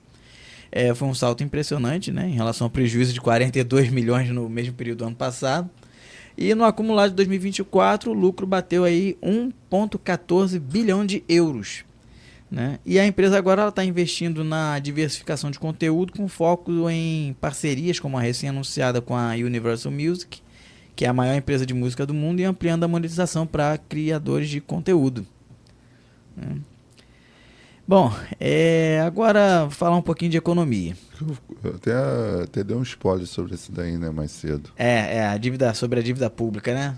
Foi um salto impressionante, né, em relação ao prejuízo de 42 milhões no mesmo período do ano passado. E no acumulado de 2024, o lucro bateu aí 1,14 bilhão de euros. Né? E a empresa agora está investindo na diversificação de conteúdo com foco em parcerias, como a recém-anunciada com a Universal Music, que é a maior empresa de música do mundo, e ampliando a monetização para criadores de conteúdo. Né? Bom, agora falar um pouquinho de economia. Eu até dei um spoiler sobre isso daí, né, mais cedo. Sobre a dívida pública, né?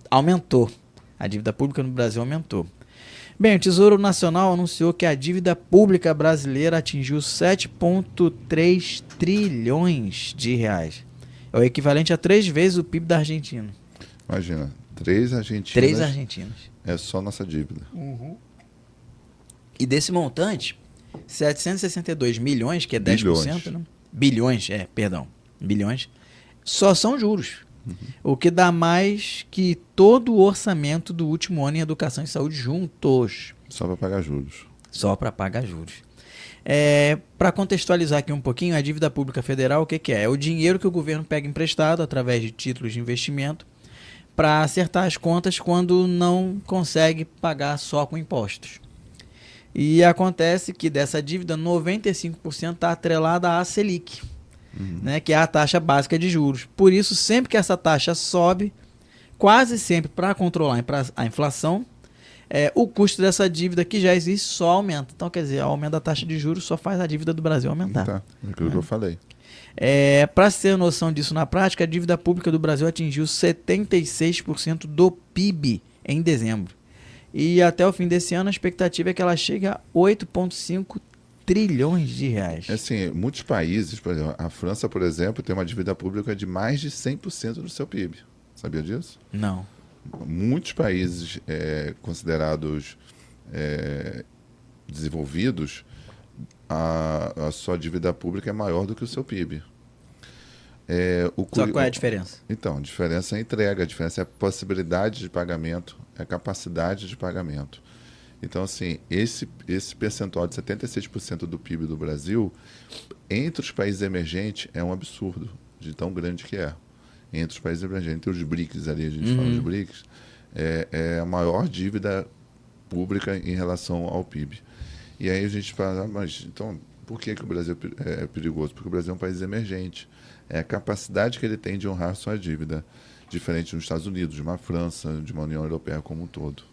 Aumentou. A dívida pública no Brasil aumentou. Bem, o Tesouro Nacional anunciou que a dívida pública brasileira atingiu 7,3 trilhões de reais. É o equivalente a 3 vezes o PIB da Argentina. Imagina, 3 Argentinas. 3 Argentinas. É só nossa dívida. Uhum. E desse montante, 762 milhões, que é 10%, né? Bilhões, só são juros. Uhum. O que dá mais que todo o orçamento do último ano em educação e saúde juntos. Só para pagar juros. Só para pagar juros. Para contextualizar aqui um pouquinho, a dívida pública federal, o que é? É o dinheiro que o governo pega emprestado através de títulos de investimento para acertar as contas quando não consegue pagar só com impostos. E acontece que dessa dívida, 95% está atrelada à Selic, né, que é a taxa básica de juros. Por isso, sempre que essa taxa sobe, quase sempre, para controlar a inflação, o custo dessa dívida que já existe só aumenta. Então, quer dizer, o aumento da taxa de juros só faz a dívida do Brasil aumentar. Tá, aquilo que eu falei. Para se ter noção disso na prática, a dívida pública do Brasil atingiu 76% do PIB em dezembro. E até o fim desse ano, a expectativa é que ela chegue a 8,5 trilhões de reais. Assim, muitos países, por exemplo, a França, por exemplo, tem uma dívida pública de mais de 100% do seu PIB. Sabia disso? Não. Muitos países considerados desenvolvidos, a sua dívida pública é maior do que o seu PIB. Só qual é a diferença? Então, a diferença é a entrega, a diferença é a possibilidade de pagamento, é a capacidade de pagamento. Então, assim, esse percentual de 76% do PIB do Brasil, entre os países emergentes, é um absurdo de tão grande que é. Entre os países emergentes, entre os BRICS ali, a gente fala dos BRICS, é a maior dívida pública em relação ao PIB. E aí a gente fala, mas então, por que o Brasil é perigoso? Porque o Brasil é um país emergente. É a capacidade que ele tem de honrar sua dívida, diferente dos Estados Unidos, de uma França, de uma União Europeia como um todo.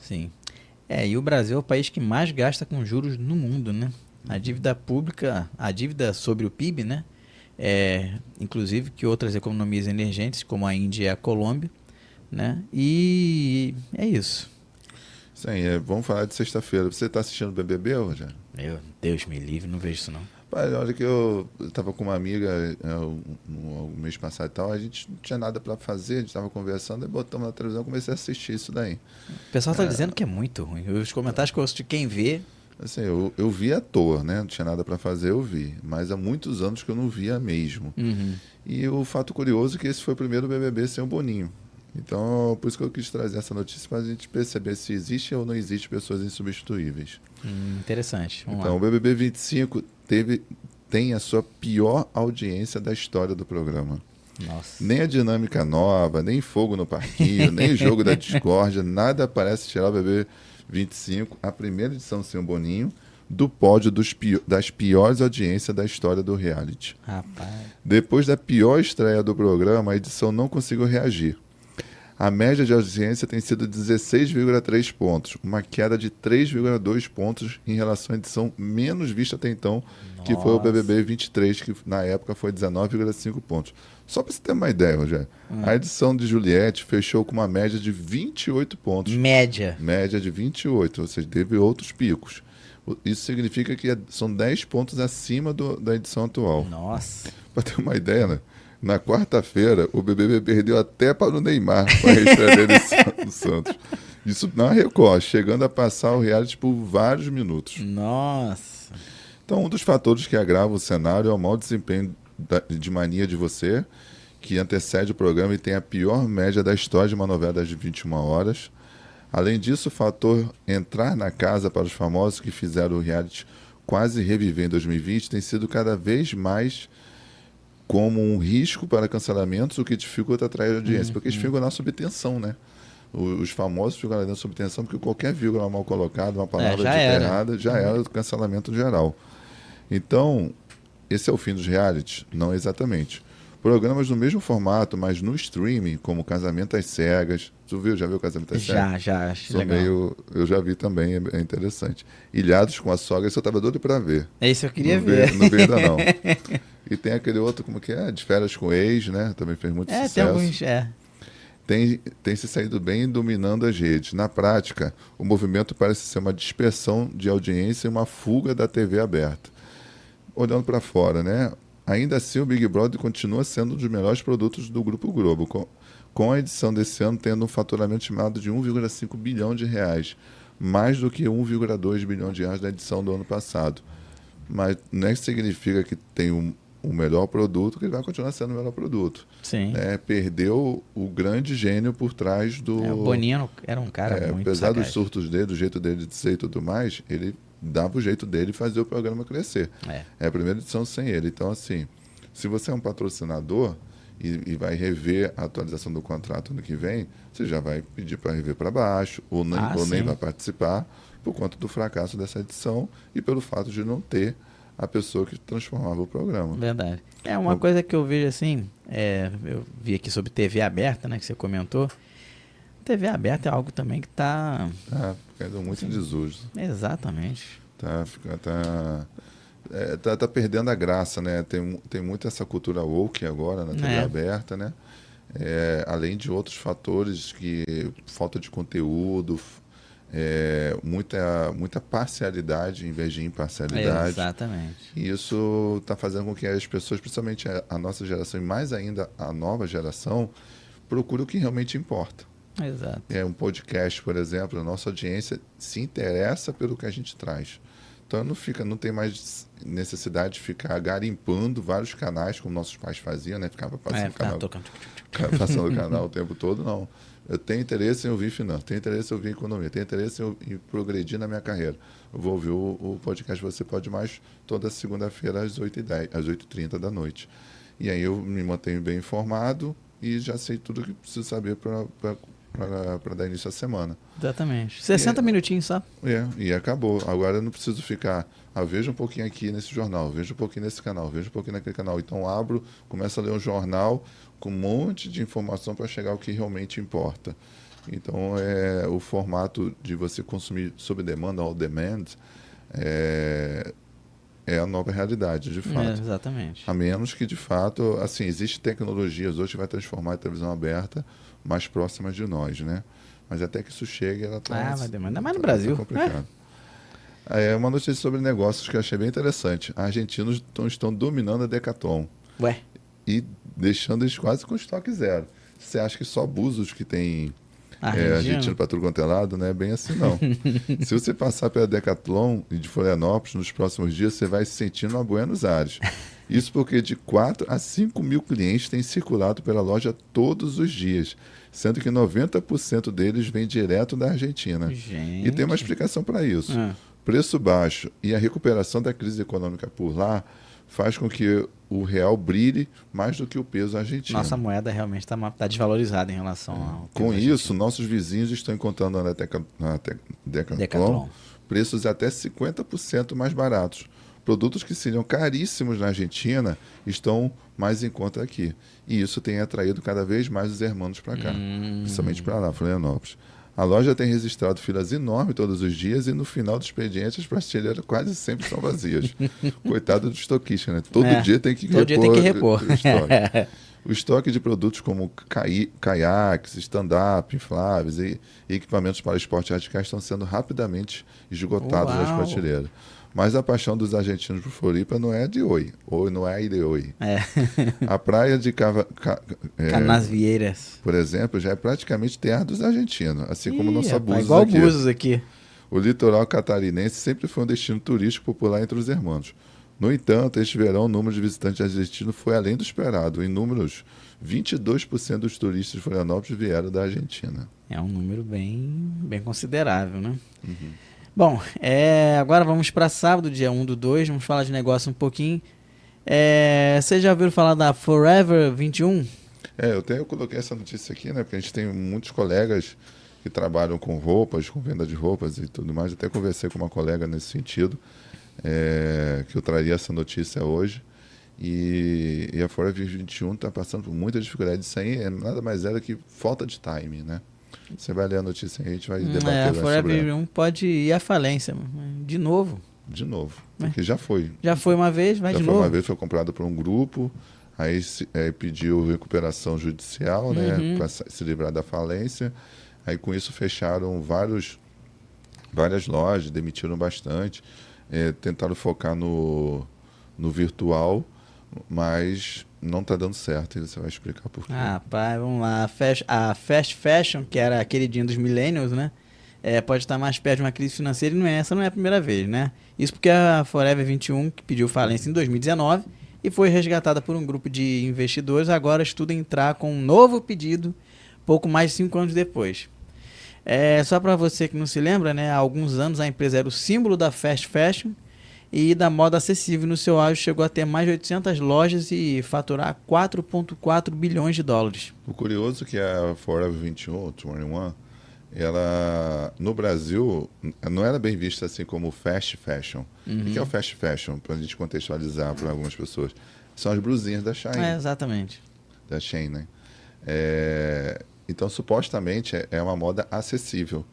Sim. E o Brasil é o país que mais gasta com juros no mundo, né? A dívida pública, a dívida sobre o PIB, né? Inclusive que outras economias emergentes, como a Índia e a Colômbia, né? E é isso. Sim, vamos falar de sexta-feira. Você está assistindo o BBB, Rogério? Deus me livre, não vejo isso não. Pai, olha que eu estava com uma amiga no mês passado e tal, a gente não tinha nada para fazer, a gente estava conversando, e botamos na televisão e comecei a assistir isso daí. O pessoal está dizendo que é muito ruim. Os comentários que eu assisti, quem vê... Assim, eu vi à toa, né? Não tinha nada para fazer, eu vi. Mas há muitos anos que eu não via mesmo. Uhum. E o fato curioso é que esse foi o primeiro BBB sem o Boninho. Então, por isso que eu quis trazer essa notícia para a gente perceber se existe ou não existe pessoas insubstituíveis. Interessante. Vamos então, lá. o BBB 25 tem a sua pior audiência da história do programa. Nossa. Nem a dinâmica nova, nem fogo no parquinho, nem o jogo da discórdia, nada parece tirar o BBB 25, a primeira edição sem o Boninho, do pódio das piores audiências da história do reality. Rapaz. Depois da pior estreia do programa, a edição não conseguiu reagir. A média de audiência tem sido 16,3 pontos, uma queda de 3,2 pontos em relação à edição menos vista até então, que foi o BBB 23, que na época foi 19,5 pontos. Só para você ter uma ideia, Rogério, a edição de Juliette fechou com uma média de 28 pontos. Média. Média de 28, ou seja, teve outros picos. Isso significa que são 10 pontos acima da edição atual. Nossa. Para ter uma ideia, né? Na quarta-feira, o BBB perdeu até para o Neymar, para a estreia dele no Santos. Isso na Record, chegando a passar o reality por vários minutos. Nossa. Então, um dos fatores que agrava o cenário é o mau desempenho de Mania de Você, que antecede o programa e tem a pior média da história de uma novela das 21 horas. Além disso, o fator entrar na casa para os famosos que fizeram o reality quase reviver em 2020 tem sido cada vez mais como um risco para cancelamentos, o que dificulta atrair a audiência, porque eles ficam na subtensão, né? Os famosos ficam ali na subtensão, porque qualquer vírgula mal colocada, uma palavra errada, já era o cancelamento geral. Então, esse é o fim dos realities? Não exatamente. Programas no mesmo formato, mas no streaming, como Casamento às Cegas. Tu viu? Já viu Casamento às Cegas? Já, acho legal. Eu já vi também, é interessante. Ilhados com a Sogra, isso eu estava doido para ver. Esse eu queria ver. Não vi ainda não. E tem aquele outro, como que é? De Férias com Ex, né? Também fez muito sucesso. Tem alguns, Tem se saído bem dominando as redes. Na prática, o movimento parece ser uma dispersão de audiência e uma fuga da TV aberta. Olhando para fora, né? Ainda assim, o Big Brother continua sendo um dos melhores produtos do Grupo Globo, com a edição desse ano tendo um faturamento estimado de 1,5 bilhão de reais, mais do que 1,2 bilhão de reais da edição do ano passado. Mas não é que significa que tem o melhor produto, que ele vai continuar sendo o melhor produto. Sim. Perdeu o grande gênio por trás do... O Boninho era um cara muito apesar sagaz. dos surtos dele, do jeito dele de ser e tudo mais, ele dava o jeito dele fazer o programa crescer. É a primeira edição sem ele. Então, assim, se você é um patrocinador e vai rever a atualização do contrato ano que vem, você já vai pedir para rever para baixo, ou nem vai participar por conta do fracasso dessa edição e pelo fato de não ter a pessoa que transformava o programa. Verdade. É uma coisa que eu vejo assim, eu vi aqui sobre TV aberta, né, que você comentou. TV aberta é algo também que está... Ficando muito em desuso. Exatamente. Tá perdendo a graça, né? Tem muito essa cultura woke agora na TV aberta, né? Além de outros fatores, falta de conteúdo, muita parcialidade em vez de imparcialidade. Exatamente. E isso está fazendo com que as pessoas, principalmente a nossa geração e mais ainda a nova geração, procurem o que realmente importa. Exato. Um podcast, por exemplo, a nossa audiência se interessa pelo que a gente traz. Então não tem mais necessidade de ficar garimpando vários canais, como nossos pais faziam, né? Ficava passando o canal o tempo todo, não. Eu tenho interesse em ouvir finanças, tenho interesse em ouvir economia, tenho interesse em progredir na minha carreira. Eu vou ouvir o podcast Você Pode Mais toda segunda-feira às 8h10, às 8h30 da noite. E aí eu me mantenho bem informado e já sei tudo que preciso saber para dar início à semana. Exatamente. 60 minutinhos só. E acabou. Agora eu não preciso ficar... veja um pouquinho aqui nesse jornal, veja um pouquinho nesse canal, veja um pouquinho naquele canal. Então abro, começo a ler um jornal com um monte de informação para chegar ao que realmente importa. Então o formato de você consumir sob demanda, on demand, é a nova realidade, de fato. Exatamente. A menos que, de fato, assim, existem tecnologias hoje que vai transformar a televisão aberta mais próximas de nós, né? Mas até que isso chegue, ela está... vai demandar mais no Brasil. Complicado. Uma notícia sobre negócios que eu achei bem interessante. Argentinos estão dominando a Decathlon. Ué? E deixando eles quase com estoque zero. Você acha que só Búzios que tem argentino para tudo quanto é lado? Não é bem assim, não. Se você passar pela Decathlon de Florianópolis nos próximos dias, você vai se sentindo a Buenos Aires. Isso porque de 4 a 5 mil clientes têm circulado pela loja todos os dias, sendo que 90% deles vem direto da Argentina. Gente. E tem uma explicação para isso. Preço baixo e a recuperação da crise econômica por lá faz com que o real brilhe mais do que o peso argentino. Nossa moeda realmente está desvalorizada em relação ao... Com isso, nossos vizinhos estão encontrando na Decathlon preços até 50% mais baratos. Produtos que seriam caríssimos na Argentina estão mais em conta aqui. E isso tem atraído cada vez mais os hermanos para cá, principalmente para lá, Florianópolis. A loja tem registrado filas enormes todos os dias e no final do expediente as prateleiras quase sempre são vazias. Coitado do estoquista, né? Todo dia tem que repor. O estoque de produtos como caiaques, stand-up, infláveis e equipamentos para esporte radicais estão sendo rapidamente esgotados das prateleiras. Mas a paixão dos argentinos por Floripa não é de hoje, ou não é de hoje. A praia de Canasvieiras, por exemplo, já é praticamente terra dos argentinos, assim como nossa Búzios igual aqui. Búzios aqui. O litoral catarinense sempre foi um destino turístico popular entre os irmãos. No entanto, este verão o número de visitantes argentinos foi além do esperado. Em números, 22% dos turistas de Florianópolis vieram da Argentina. É um número bem considerável, né? Bom, agora vamos para sábado, dia 1/2, vamos falar de negócio um pouquinho. Vocês já ouviram falar da Forever 21? Eu coloquei essa notícia aqui, né? Porque a gente tem muitos colegas que trabalham com roupas, com venda de roupas e tudo mais. Até conversei com uma colega nesse sentido, que eu traria essa notícia hoje. E a Forever 21 está passando por muita dificuldade. Isso aí nada mais do que falta de timing, né? Você vai ler a notícia e a gente vai debater a Forever 21 pode ir à falência. De novo. De novo. Porque já foi. Já foi uma vez, vai de novo. Já foi uma vez, foi comprado por um grupo, aí pediu recuperação judicial, né, para se livrar da falência. Aí com isso fecharam várias lojas, demitiram bastante, tentaram focar no virtual, mas não está dando certo, e você vai explicar por quê. Pai, vamos lá. A Fast Fashion, que era a queridinha dos millennials, né? Pode estar mais perto de uma crise financeira e essa não é a primeira vez, né? Isso porque a Forever 21, que pediu falência em 2019 e foi resgatada por um grupo de investidores, agora estuda entrar com um novo pedido pouco mais de 5 anos depois. Só para você que não se lembra, né? Há alguns anos a empresa era o símbolo da Fast Fashion e da moda acessível. No seu auge chegou a ter mais de 800 lojas e faturar 4,4 bilhões de dólares. O curioso é que a Forever 21, ela, no Brasil, não era bem vista assim como fast fashion. O que é o fast fashion? Para a gente contextualizar para algumas pessoas. São as blusinhas da Shein. Exatamente. Da Shein, né? Então, supostamente, é uma moda acessível.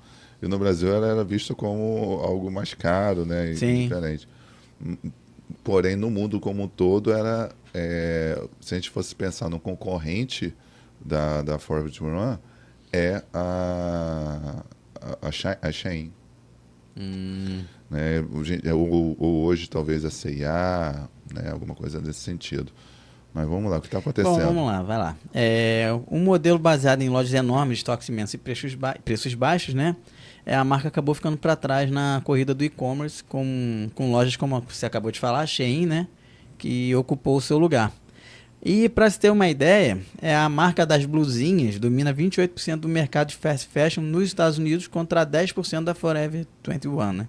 E no Brasil ela era vista como algo mais caro, né? E diferente. Porém, no mundo como um todo, se a gente fosse pensar no concorrente da Forever 21, é a Shein. Né? Ou hoje, talvez, a C&A, né? Alguma coisa nesse sentido. Mas vamos lá, o que está acontecendo? Bom, vamos lá, vai lá. Um modelo baseado em lojas enormes, estoques imensos e preços baixos, né? A marca acabou ficando para trás na corrida do e-commerce com lojas como você acabou de falar, a Shein, né? Que ocupou o seu lugar. E para se ter uma ideia, a marca das blusinhas domina 28% do mercado de fast fashion nos Estados Unidos contra 10% da Forever 21, né?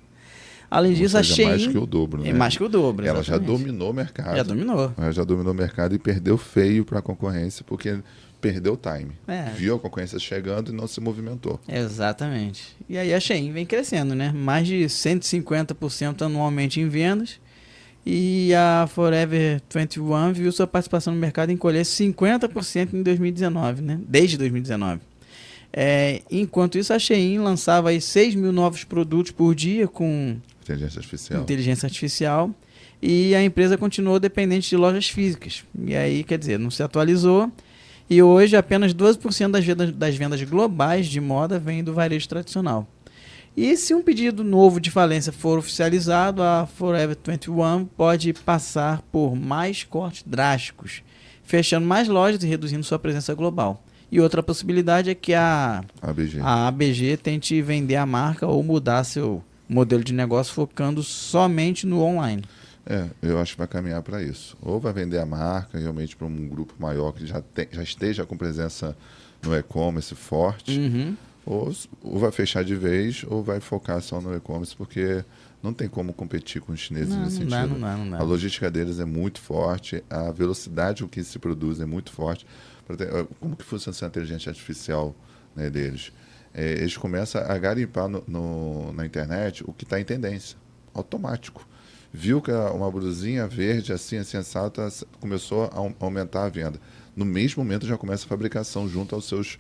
Além disso, a Shein... mais que o dobro, né? É mais que o dobro, Ela já dominou o mercado. Ela já dominou o mercado e perdeu feio para a concorrência, porque perdeu o time. Viu a concorrência chegando e não se movimentou. Exatamente. E aí a Shein vem crescendo, né? Mais de 150% anualmente em vendas. E a Forever 21 viu sua participação no mercado encolher 50% em 2019, né? Desde 2019. Enquanto isso, a Shein lançava aí 6 mil novos produtos por dia com inteligência artificial, e a empresa continuou dependente de lojas físicas. E aí, quer dizer, não se atualizou, e hoje apenas 12% das vendas globais de moda vem do varejo tradicional. E se um pedido novo de falência for oficializado, a Forever 21 pode passar por mais cortes drásticos, fechando mais lojas e reduzindo sua presença global. E outra possibilidade é que a ABG tente vender a marca ou mudar seu modelo de negócio focando somente no online. Eu acho que vai caminhar para isso. Ou vai vender a marca realmente para um grupo maior que já esteja com presença no e-commerce forte, ou vai fechar de vez, ou vai focar só no e-commerce, porque não tem como competir com os chineses nesse sentido. Não dá. A logística deles é muito forte, a velocidade com que se produz é muito forte. Como que funciona essa inteligência artificial, né, deles? Eles começam a garimpar na internet o que está em tendência, automático. Viu que uma blusinha verde, assim assado, começou a aumentar a venda. No mesmo momento já começa a fabricação junto aos seus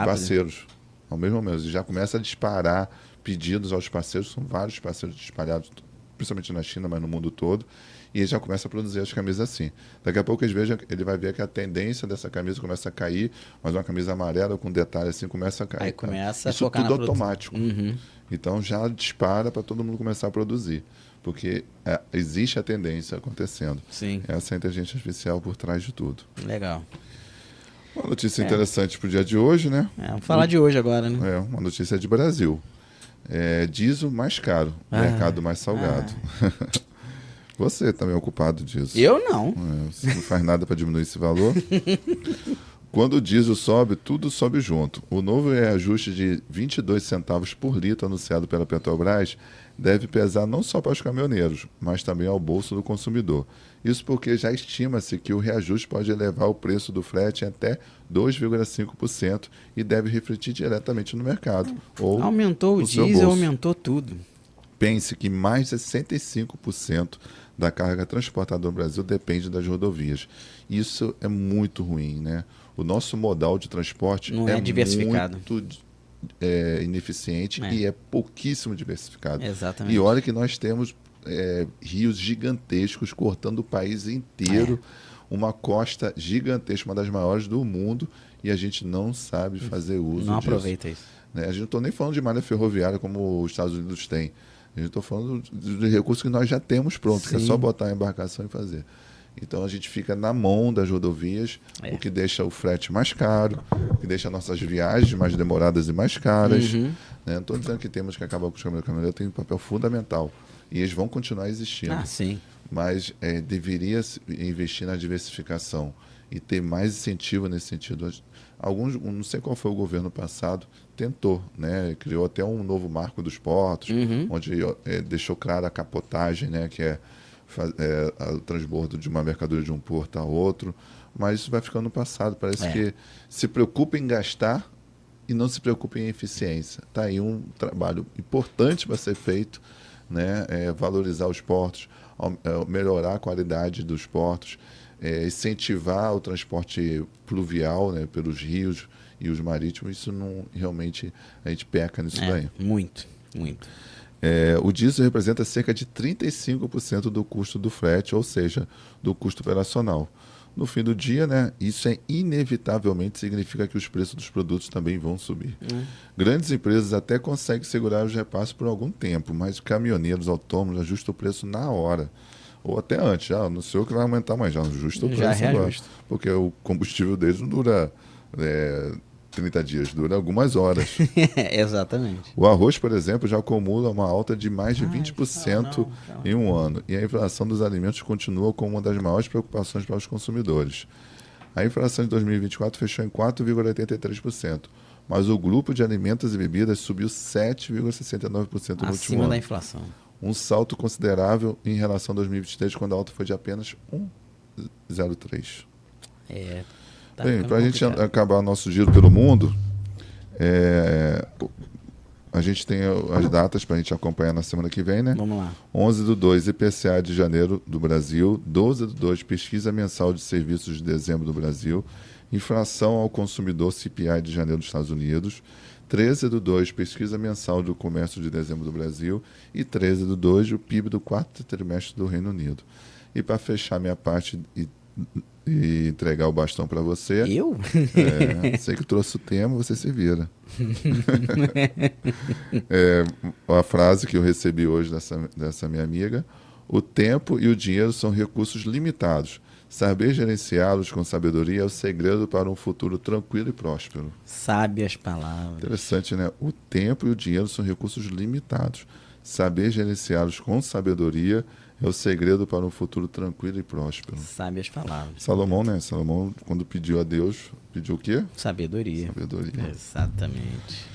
parceiros. Ao mesmo momento, já começa a disparar pedidos aos parceiros, são vários parceiros espalhados, principalmente na China, mas no mundo todo, e ele já começa a produzir as camisas assim. Daqui a pouco ele vai ver que a tendência dessa camisa começa a cair, mas uma camisa amarela com detalhe assim começa a cair. Aí começa isso a focar tudo automático. Então já dispara para todo mundo começar a produzir, porque existe a tendência acontecendo. Sim. Essa é a inteligência artificial por trás de tudo. Legal. Uma notícia interessante para o dia de hoje, né? Vamos falar de hoje agora, né? Uma notícia de Brasil. Diesel mais caro, mercado mais salgado. Você também é ocupado disso. Eu não. Você não faz nada para diminuir esse valor. Quando o diesel sobe, tudo sobe junto. O novo reajuste de 22 centavos por litro anunciado pela Petrobras deve pesar não só para os caminhoneiros, mas também ao bolso do consumidor. Isso porque já estima-se que o reajuste pode elevar o preço do frete em até 2,5% e deve refletir diretamente no mercado. Aumentou o diesel, aumentou tudo. Pense que mais de 65% da carga transportada no Brasil depende das rodovias. Isso é muito ruim, né? O nosso modal de transporte não é diversificado. Muito ineficiente e é pouquíssimo diversificado. Exatamente. E olha que nós temos rios gigantescos cortando o país inteiro, uma costa gigantesca, uma das maiores do mundo, e a gente não sabe fazer uso disso. Não aproveita isso. A gente não está nem falando de malha ferroviária como os Estados Unidos têm. A gente está falando de recursos que nós já temos pronto, que é só botar a embarcação e fazer. Então a gente fica na mão das rodovias, o que deixa o frete mais caro, o que deixa nossas viagens mais demoradas e mais caras. Não estou dizendo que temos que acabar com os caminhoneiros. O caminhoneiro tem um papel fundamental e eles vão continuar existindo. Sim. Mas deveria investir na diversificação e ter mais incentivo nesse sentido. Não sei qual foi o governo passado, tentou, né? Criou até um novo marco dos portos, onde deixou clara a capotagem, né? Que é o transbordo de uma mercadoria de um porto a outro, mas isso vai ficando no passado. Parece que se preocupa em gastar e não se preocupe em eficiência. Está aí um trabalho importante para ser feito, né? Valorizar os portos, melhorar a qualidade dos portos, incentivar o transporte pluvial, né, pelos rios e os marítimos. Isso não, realmente a gente peca nisso daí. Muito. O diesel representa cerca de 35% do custo do frete, ou seja, do custo operacional. No fim do dia, né, isso inevitavelmente significa que os preços dos produtos também vão subir. Grandes empresas até conseguem segurar os repasses por algum tempo, mas caminhoneiros autônomos ajustam o preço na hora. Ou até antes, não sei o que vai aumentar, mas já ajusta o preço agora. Porque o combustível deles não dura 30 dias, dura algumas horas. Exatamente. O arroz, por exemplo, já acumula uma alta de mais de 20% em um ano. E a inflação dos alimentos continua como uma das maiores preocupações para os consumidores. A inflação de 2024 fechou em 4,83%. Mas o grupo de alimentos e bebidas subiu 7,69% no último ano. Acima da inflação. Um salto considerável em relação a 2023, quando a alta foi de apenas 1,03%. Bem, para a gente acabar nosso giro pelo mundo, a gente tem as datas para a gente acompanhar na semana que vem, né? Vamos lá. 11/2, IPCA de janeiro do Brasil. 12/2, pesquisa mensal de serviços de dezembro do Brasil. Inflação ao consumidor, CPI de janeiro dos Estados Unidos. 13/2, pesquisa mensal do comércio de dezembro do Brasil. E 13/2, o PIB do quarto trimestre do Reino Unido. E para fechar minha parte e entregar o bastão para você. Eu? Sei que trouxe o tema, você se vira. A frase que eu recebi hoje dessa minha amiga: o tempo e o dinheiro são recursos limitados. Saber gerenciá-los com sabedoria é o segredo para um futuro tranquilo e próspero. Sábias palavras. Interessante, né? O tempo e o dinheiro são recursos limitados. Saber gerenciá-los com sabedoria é o segredo para um futuro tranquilo e próspero. Sábias palavras. Salomão, né? Salomão, quando pediu a Deus, pediu o quê? Sabedoria. Sabedoria. Exatamente.